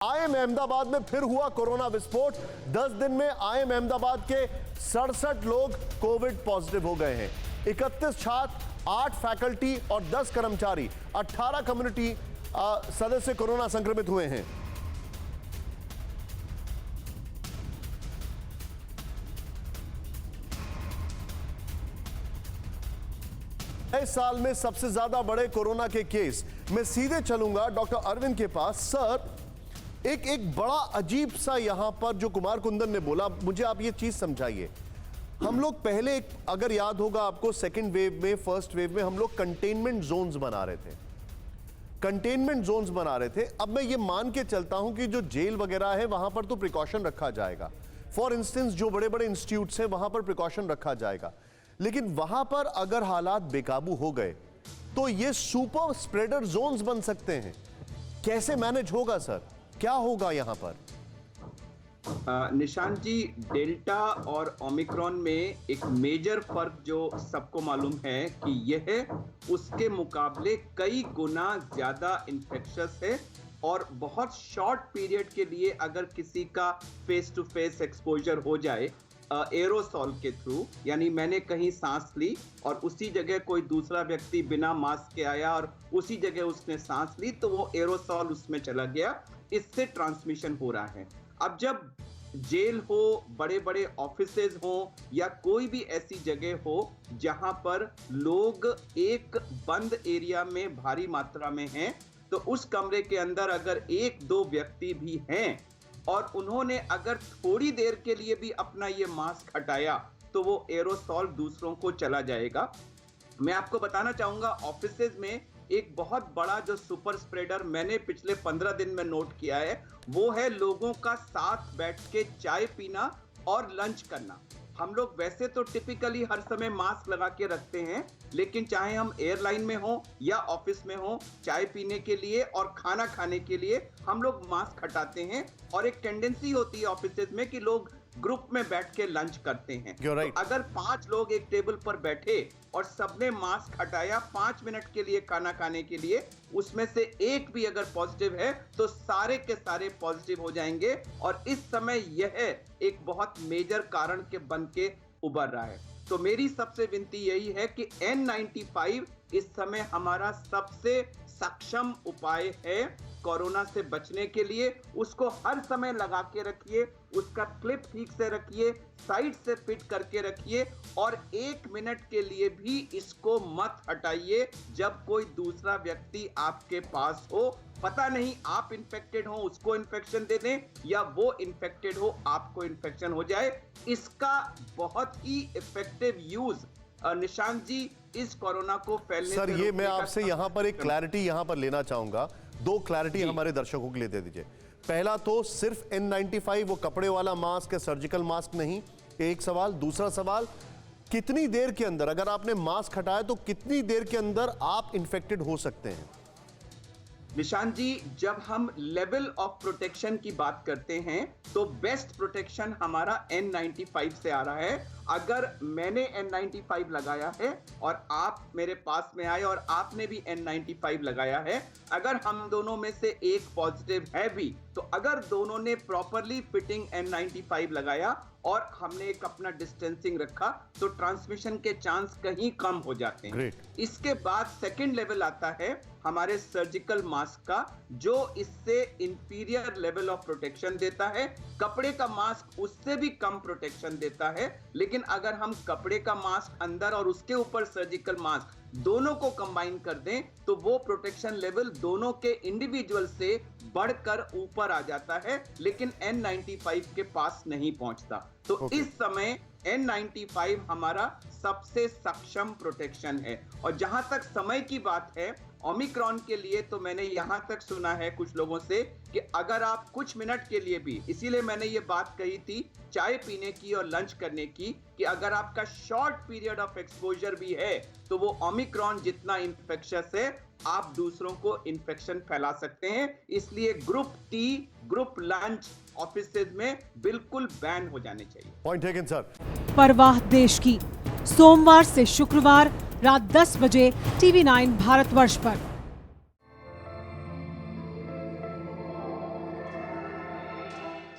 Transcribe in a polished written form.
IM Ahmedabad में फिर हुआ कोरोना विस्फोट। 10 दिन में आईएम अहमदाबाद के 67 लोग कोविड पॉजिटिव हो गए हैं। 31 छात्र, 8 फैकल्टी और 10 कर्मचारी, 18 कम्युनिटी सदस्य कोरोना संक्रमित हुए हैं। इस साल में सबसे ज्यादा बड़े कोरोना के केस। मैं सीधे चलूंगा डॉक्टर अरविंद के पास। सर, एक बड़ा अजीब सा यहां पर जो कुमार कुंदन ने बोला, मुझे आप ये चीज समझाइए। हम लोग पहले, अगर याद होगा आपको, सेकंड वेव में, फर्स्ट वेव में हम लोग कंटेनमेंट जोन्स बना रहे थे, कंटेनमेंट जोन्स बना रहे थे। अब मैं ये मान के चलता हूं कि जो जेल वगैरह है वहां पर तो प्रिकॉशन रखा जाएगा। फॉर इंस्टेंस जो बड़े बड़े इंस्टीट्यूट्स हैं वहां पर प्रिकॉशन रखा जाएगा, लेकिन वहां पर अगर हालात बेकाबू हो गए तो ये सुपर स्प्रेडर जोन्स बन सकते हैं। कैसे मैनेज होगा सर, क्या होगा यहां पर? निशांत जी, डेल्टा और ओमिक्रॉन में एक मेजर फर्क जो सबको मालूम है कि यह उसके मुकाबले कई गुना ज्यादा इन्फेक्शस है और बहुत शॉर्ट पीरियड के लिए अगर किसी का फेस टू फेस एक्सपोजर हो जाए एरोसॉल के थ्रू, यानी मैंने कहीं सांस ली और उसी जगह कोई दूसरा व्यक्ति बिना मास्क के आया और उसी जगह उसने सांस ली, तो वो एरोसॉल उसमें चला गया, इससे ट्रांसमिशन हो रहा है। अब जब जेल हो, बड़े बड़े ऑफिसेज हो या कोई भी ऐसी जगह हो जहां पर लोग एक बंद एरिया में भारी मात्रा में हैं, तो उस कमरे के अंदर अगर 1-2 व्यक्ति भी हैं और उन्होंने अगर थोड़ी देर के लिए भी अपना ये मास्क हटाया तो वो एरोसॉल दूसरों को चला जाएगा। मैं आपको बताना चाहूंगा, ऑफिसेज में एक बहुत बड़ा जो सुपर स्प्रेडर मैंने पिछले 15 दिन में नोट किया है, वो है लोगों का साथ बैठ के चाय पीना और लंच करना। हम लोग वैसे तो टिपिकली हर समय मास्क लगा के रखते हैं, लेकिन चाहे हम एयरलाइन में हो या ऑफिस में हो, चाय पीने के लिए और खाना खाने के लिए हम लोग मास्क हटाते हैं। और एक टेंडेंसी होती है ऑफिसेज में कि लोग ग्रुप में बैठ के लंच करते हैं। right. तो अगर 5 लोग एक टेबल पर बैठे और सबने मास्क हटाया 5 मिनट के लिए खाना खाने के लिए, उसमें से एक भी अगर पॉजिटिव है तो सारे के सारे पॉजिटिव हो जाएंगे। और इस समय यह एक बहुत मेजर कारण के बन के उभर रहा है। तो मेरी सबसे विनती यही है कि N95 इस समय हमारा सबसे सक्षम उपाय है कोरोना से बचने के लिए। उसको हर समय लगा के रखिए, उसका क्लिप ठीक से रखिए, साइड से फिट करके रखिए और 1 मिनट के लिए भी इसको मत हटाइए जब कोई दूसरा व्यक्ति आपके पास हो। पता नहीं आप इन्फेक्टेड हो, उसको इन्फेक्शन दे दें, या वो इन्फेक्टेड हो, आपको इन्फेक्शन हो जाए। इसका बहुत ही इफेक्टिव यूज निशांत जी इस कोरोना को फैलने सर, ये मैं आपसे यहां पर एक क्लैरिटी यहां पर लेना चाहूंगा। 2 क्लैरिटी हमारे दर्शकों के लिए दे दीजिए। पहला तो सिर्फ N95 वो कपड़े वाला मास्क है, सर्जिकल मास्क नहीं, एक सवाल। दूसरा सवाल, कितनी देर के अंदर, अगर आपने मास्क हटाया तो कितनी देर के अंदर आप इन्फेक्टेड हो सकते हैं? निशांत जी, जब हम लेवल ऑफ प्रोटेक्शन की बात करते हैं तो बेस्ट प्रोटेक्शन हमारा N95 से आ रहा है। अगर मैंने N95 लगाया है और आप मेरे पास में आए और आपने भी N95 लगाया है, अगर हम दोनों में से एक पॉजिटिव है भी, तो अगर दोनों ने प्रॉपरली फिटिंग N95 लगाया और हमने एक अपना डिस्टेंसिंग रखा, तो ट्रांसमिशन के चांस कहीं कम हो जाते हैं। इसके बाद सेकंड लेवल आता है हमारे सर्जिकल मास्क का, जो इससे इंफीरियर लेवल ऑफ प्रोटेक्शन देता है। कपड़े का मास्क उससे भी कम प्रोटेक्शन देता है, लेकिन अगर हम कपड़े का मास्क अंदर और उसके ऊपर सर्जिकल मास्क दोनों को कंबाइन कर दें तो वो प्रोटेक्शन लेवल दोनों के इंडिविजुअल से बढ़कर ऊपर आ जाता है, लेकिन N95 के पास नहीं पहुंचता। तो इस समय N95 हमारा सबसे सक्षम प्रोटेक्शन है। और जहां तक समय की बात है, ओमिक्रॉन के लिए तो मैंने यहां तक सुना है कुछ लोगों से कि अगर आप कुछ मिनट के लिए भी, इसीलिए मैंने ये बात कही थी चाय पीने की और लंच करने की, कि अगर आपका शॉर्ट पीरियड ऑफ एक्सपोजर भी है तो वो ओमिक्रॉन जितना इन्फेक्शियस है, आप दूसरों को इन्फेक्शन फैला सकते हैं। इसलिए group T, group lunch offices में बिल्कुल बैन हो जाने चाहिए। Point taken sir. परवाह देश की, सोमवार से शुक्रवार रात 10 बजे TV9 भारतवर्ष पर।